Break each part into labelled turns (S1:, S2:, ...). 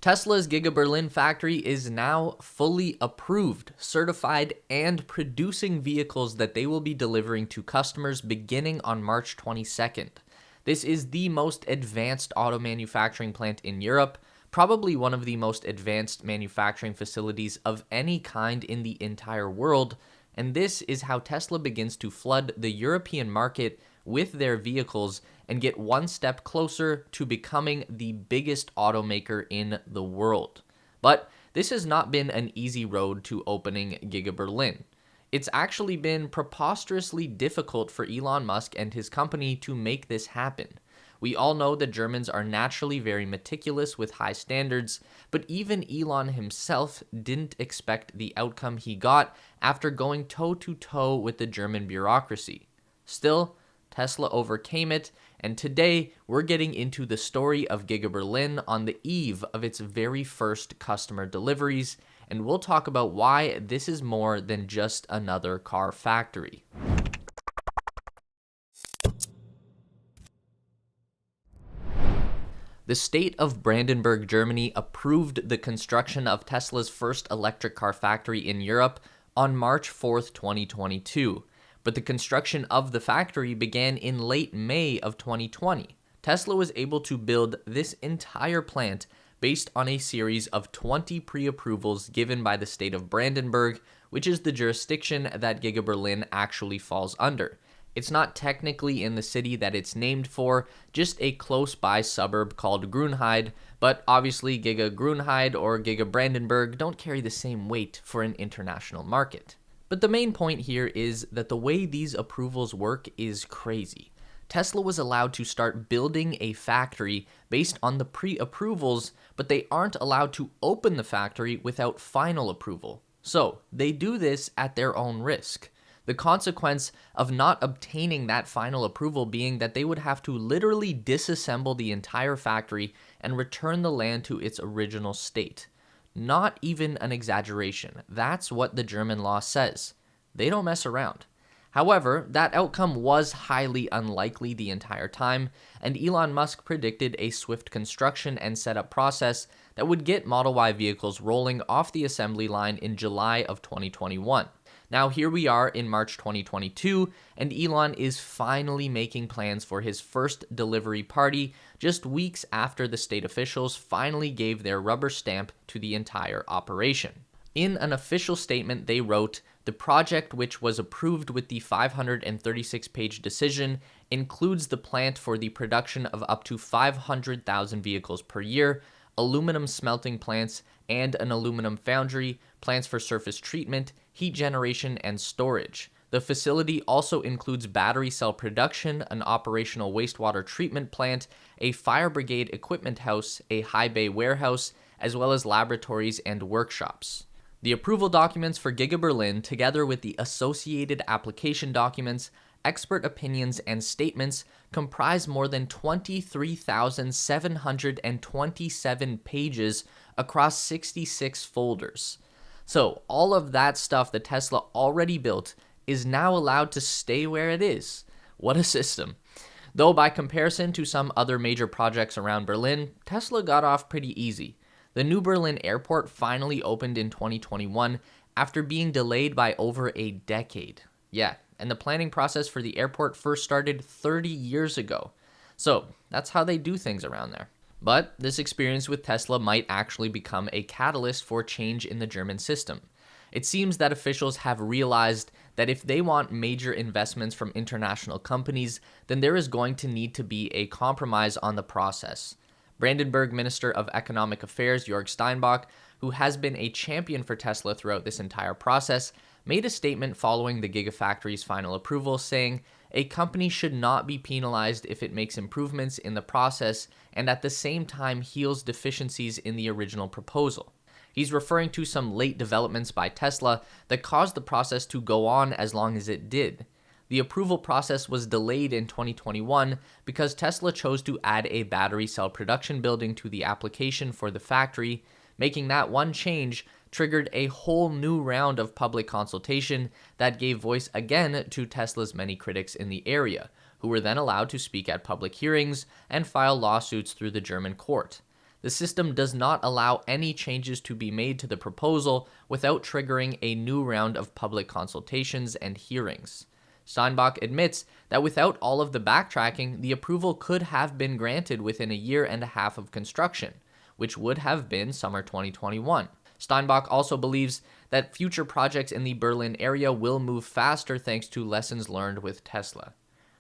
S1: Tesla's Giga Berlin factory is now fully approved, certified, and producing vehicles that they will be delivering to customers beginning on March 22nd. This is the most advanced auto manufacturing plant in Europe, probably one of the most advanced manufacturing facilities of any kind in the entire world, and this is how Tesla begins to flood the European market with their vehicles and get one step closer to becoming the biggest automaker in the world. But this has not been an easy road to opening Giga Berlin. It's actually been preposterously difficult for Elon Musk and his company to make this happen. We all know that Germans are naturally very meticulous with high standards, but even Elon himself didn't expect the outcome he got after going toe-to-toe with the German bureaucracy. Still, Tesla overcame it, and today we're getting into the story of Giga Berlin on the eve of its very first customer deliveries, and we'll talk about why this is more than just another car factory. The state of Brandenburg, Germany approved the construction of Tesla's first electric car factory in Europe on March 4th, 2022. But the construction of the factory began in late May of 2020. Tesla was able to build this entire plant based on a series of 20 pre-approvals given by the state of Brandenburg, which is the jurisdiction that Giga Berlin actually falls under. It's not technically in the city that it's named for, just a close-by suburb called Grünheide, but obviously Giga Grünheide or Giga Brandenburg don't carry the same weight for an international market. But the main point here is that the way these approvals work is crazy. Tesla was allowed to start building a factory based on the pre-approvals, but they aren't allowed to open the factory without final approval. So they do this at their own risk. The consequence of not obtaining that final approval being that they would have to literally disassemble the entire factory and return the land to its original state. Not even an exaggeration. That's what the German law says. They don't mess around. However, that outcome was highly unlikely the entire time, and Elon Musk predicted a swift construction and setup process that would get Model Y vehicles rolling off the assembly line in July of 2021. Now here we are in March 2022, and Elon is finally making plans for his first delivery party just weeks after the state officials finally gave their rubber stamp to the entire operation. In an official statement, they wrote, "The project, which was approved with the 536-page decision, includes the plant for the production of up to 500,000 vehicles per year, aluminum smelting plants, and an aluminum foundry, plants for surface treatment, heat generation, and storage. The facility also includes battery cell production, an operational wastewater treatment plant, a fire brigade equipment house, a high bay warehouse, as well as laboratories and workshops." The approval documents for Giga Berlin, together with the associated application documents, expert opinions, and statements, comprise more than 23,727 pages across 66 folders. So all of that stuff that Tesla already built is now allowed to stay where it is. What a system. Though by comparison to some other major projects around Berlin, Tesla got off pretty easy. The New Berlin Airport finally opened in 2021 after being delayed by over a decade. Yeah, and the planning process for the airport first started 30 years ago. So that's how they do things around there. But this experience with Tesla might actually become a catalyst for change in the German system. It seems that officials have realized that if they want major investments from international companies, then there is going to need to be a compromise on the process. Brandenburg Minister of Economic Affairs Jörg Steinbach, who has been a champion for Tesla throughout this entire process, made a statement following the Gigafactory's final approval saying, "A company should not be penalized if it makes improvements in the process and at the same time heals deficiencies in the original proposal." He's referring to some late developments by Tesla that caused the process to go on as long as it did. The approval process was delayed in 2021 because Tesla chose to add a battery cell production building to the application for the factory. Making that one change triggered a whole new round of public consultation that gave voice again to Tesla's many critics in the area, who were then allowed to speak at public hearings and file lawsuits through the German court. The system does not allow any changes to be made to the proposal without triggering a new round of public consultations and hearings. Steinbach admits that without all of the backtracking, the approval could have been granted within a year and a half of construction, which would have been summer 2021. Steinbach also believes that future projects in the Berlin area will move faster thanks to lessons learned with Tesla.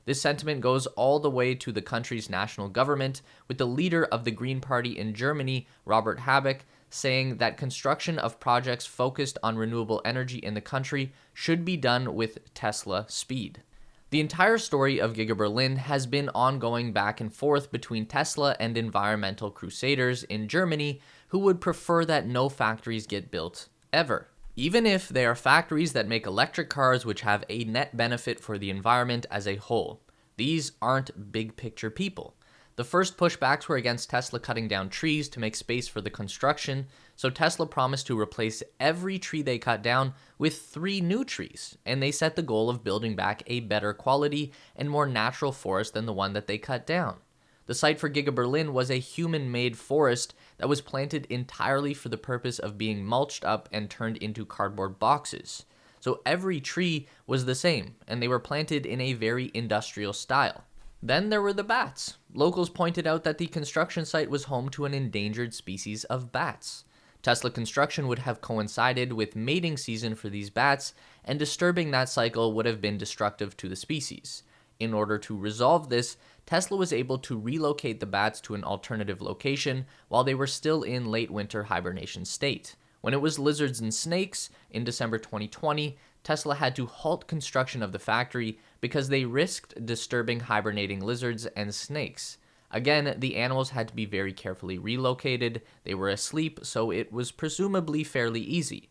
S1: This sentiment goes all the way to the country's national government, with the leader of the Green Party in Germany, Robert Habeck, saying that construction of projects focused on renewable energy in the country should be done with Tesla speed. The entire story of Giga Berlin has been ongoing back and forth between Tesla and environmental crusaders in Germany who would prefer that no factories get built ever. Even if they are factories that make electric cars which have a net benefit for the environment as a whole. These aren't big picture people. The first pushbacks were against Tesla cutting down trees to make space for the construction, so Tesla promised to replace every tree they cut down with 3 new trees, and they set the goal of building back a better quality and more natural forest than the one that they cut down. The site for Giga Berlin was a human-made forest that was planted entirely for the purpose of being mulched up and turned into cardboard boxes. So every tree was the same, and they were planted in a very industrial style. Then there were the bats. Locals pointed out that the construction site was home to an endangered species of bats. Tesla construction would have coincided with mating season for these bats, and disturbing that cycle would have been destructive to the species. In order to resolve this, Tesla was able to relocate the bats to an alternative location while they were still in late winter hibernation state. When it was lizards and snakes, in December 2020, Tesla had to halt construction of the factory because they risked disturbing hibernating lizards and snakes. Again, the animals had to be very carefully relocated. They were asleep, so it was presumably fairly easy.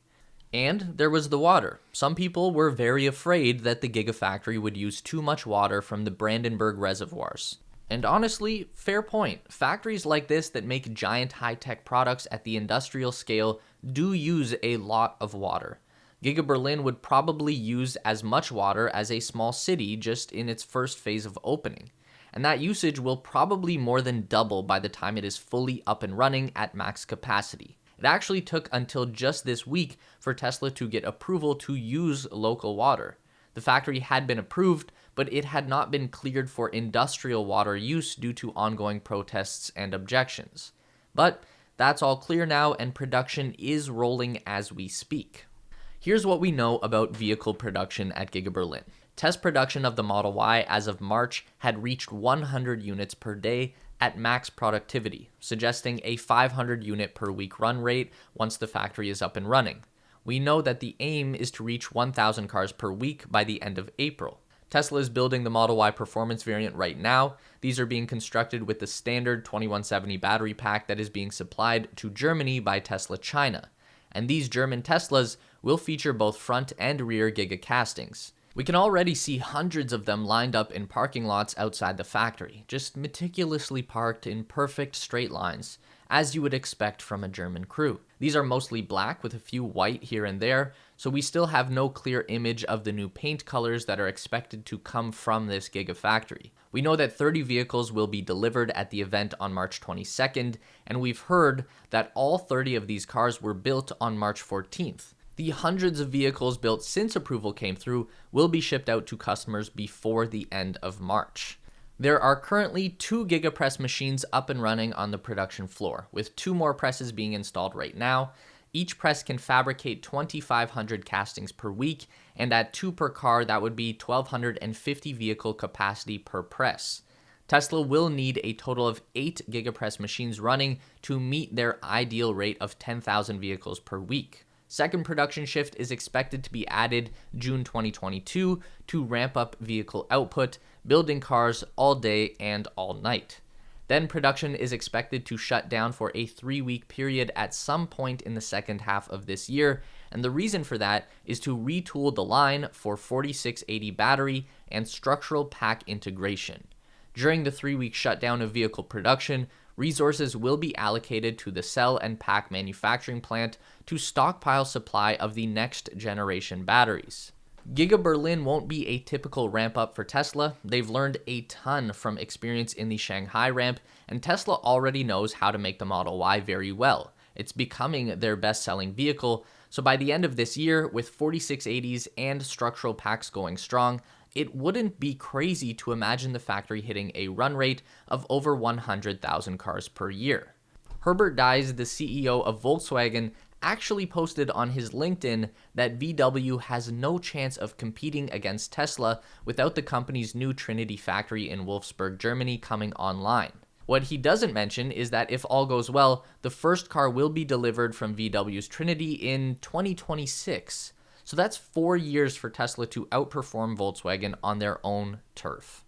S1: And there was the water. Some people were very afraid that the Gigafactory would use too much water from the Brandenburg reservoirs. And honestly, fair point. Factories like this that make giant high-tech products at the industrial scale do use a lot of water. Giga Berlin would probably use as much water as a small city just in its first phase of opening. And that usage will probably more than double by the time it is fully up and running at max capacity. It actually took until just this week for Tesla to get approval to use local water. The factory had been approved, but it had not been cleared for industrial water use due to ongoing protests and objections. But that's all clear now, and production is rolling as we speak. Here's what we know about vehicle production at Giga Berlin. Test production of the Model Y as of March had reached 100 units per day at max productivity, suggesting a 500 unit per week run rate once the factory is up and running. We know that the aim is to reach 1,000 cars per week by the end of April. Tesla is building the Model Y performance variant right now. These are being constructed with the standard 2170 battery pack that is being supplied to Germany by Tesla China. And these German Teslas will feature both front and rear Giga castings. We can already see hundreds of them lined up in parking lots outside the factory, just meticulously parked in perfect straight lines, as you would expect from a German crew. These are mostly black with a few white here and there, so we still have no clear image of the new paint colors that are expected to come from this Gigafactory. We know that 30 vehicles will be delivered at the event on March 22nd, and we've heard that all 30 of these cars were built on March 14th. The hundreds of vehicles built since approval came through will be shipped out to customers before the end of March. There are currently 2 GigaPress machines up and running on the production floor, with 2 more presses being installed right now. Each press can fabricate 2,500 castings per week, and at 2 per car, that would be 1,250 vehicle capacity per press. Tesla will need a total of 8 GigaPress machines running to meet their ideal rate of 10,000 vehicles per week. Second production shift is expected to be added June 2022 to ramp up vehicle output, building cars all day and all night. Then production is expected to shut down for a 3-week period at some point in the second half of this year, and the reason for that is to retool the line for 4680 battery and structural pack integration. During the 3-week shutdown of vehicle production, resources will be allocated to the cell and pack manufacturing plant to stockpile supply of the next generation batteries. Giga Berlin won't be a typical ramp up for Tesla. They've learned a ton from experience in the Shanghai ramp, and Tesla already knows how to make the Model Y very well. It's becoming their best-selling vehicle, so by the end of this year, with 4680s and structural packs going strong, it wouldn't be crazy to imagine the factory hitting a run rate of over 100,000 cars per year. Herbert Diess, the CEO of Volkswagen, actually posted on his LinkedIn that VW has no chance of competing against Tesla without the company's new Trinity factory in Wolfsburg, Germany coming online. What he doesn't mention is that if all goes well, the first car will be delivered from VW's Trinity in 2026. So that's 4 years for Tesla to outperform Volkswagen on their own turf.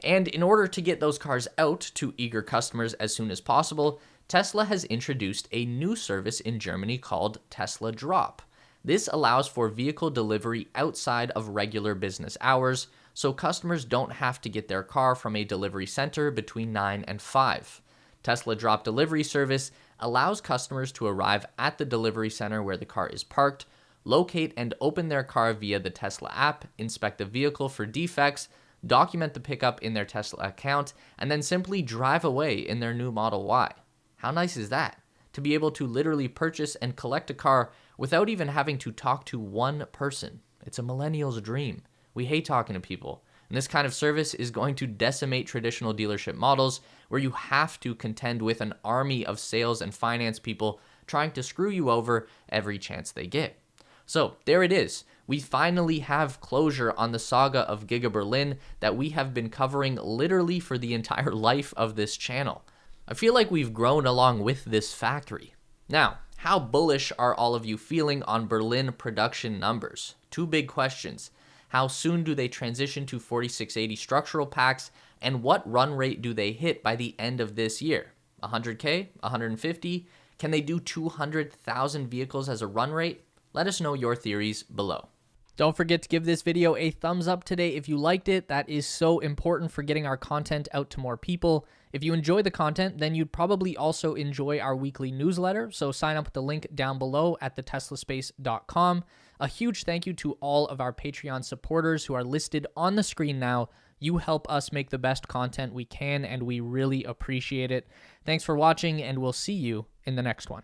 S1: And in order to get those cars out to eager customers as soon as possible, Tesla has introduced a new service in Germany called Tesla Drop. This allows for vehicle delivery outside of regular business hours, so customers don't have to get their car from a delivery center between 9 and 5. Tesla Drop delivery service allows customers to arrive at the delivery center where the car is parked, locate and open their car via the Tesla app, inspect the vehicle for defects, document the pickup in their Tesla account, and then simply drive away in their new Model Y. How nice is that? To be able to literally purchase and collect a car without even having to talk to one person. It's a millennial's dream. We hate talking to people. And this kind of service is going to decimate traditional dealership models where you have to contend with an army of sales and finance people trying to screw you over every chance they get. So there it is. We finally have closure on the saga of Giga Berlin that we have been covering literally for the entire life of this channel. I feel like we've grown along with this factory. Now, how bullish are all of you feeling on Berlin production numbers? Two big questions. How soon do they transition to 4680 structural packs, and what run rate do they hit by the end of this year? 100K? 150? Can they do 200,000 vehicles as a run rate? Let us know your theories below. Don't forget to give this video a thumbs up today if you liked it. That is so important for getting our content out to more people. If you enjoy the content, then you'd probably also enjoy our weekly newsletter, so sign up with the link down below at theteslaspace.com. A huge thank you to all of our Patreon supporters who are listed on the screen now. You help us make the best content we can, and we really appreciate it. Thanks for watching, and we'll see you in the next one.